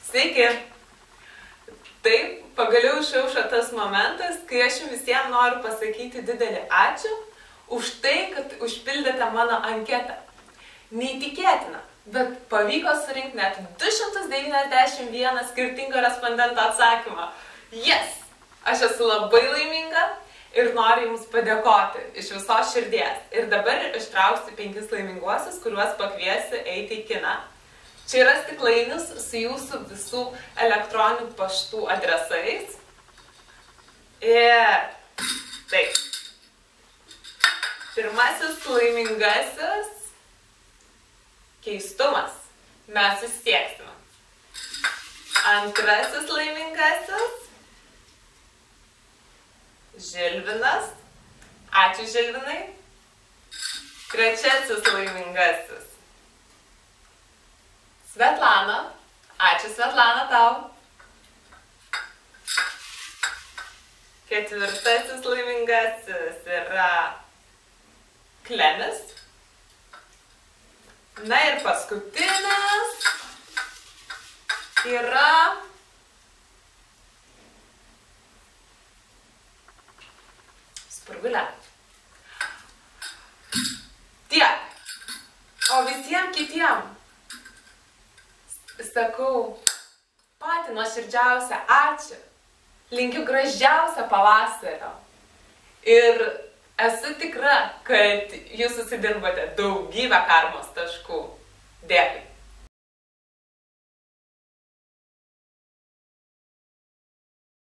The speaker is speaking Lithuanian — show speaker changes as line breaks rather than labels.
Sveiki! Taip, pagaliau išaušo tas momentas, kai aš jums visiems noriu pasakyti didelį ačiū už tai, kad užpildėte mano anketą. Neįtikėtina, bet pavyko surinkti net 291 skirtingą respondento atsakymą. Yes! Aš esu labai laiminga ir noriu jums padėkoti iš visos širdies. Ir dabar ištrauksiu 5 laiminguosius, kuriuos pakviesiu eiti į kiną. Čia yra stiklainis su jūsų visų elektroninių paštų adresais. Ir taip. Pirmasis laimingasis keistumas. Mes susieksime. Antrasis laimingasis Žilvinas. Ačiū, Žilvinai. Trečiasis laimingasis Svetlana. Ačiū, Svetlana, tau. Ketvirtasis laimingasis yra Klemis. Na ir paskutinis yra Spurgulė. Tiek. O visiems kitiems sakau patį nuoširdžiausią ačiū. Linkiu gražiausio pavasario. Ir esu tikra, kad jūs susidirbote daugybę karmos taškų. Dėkui.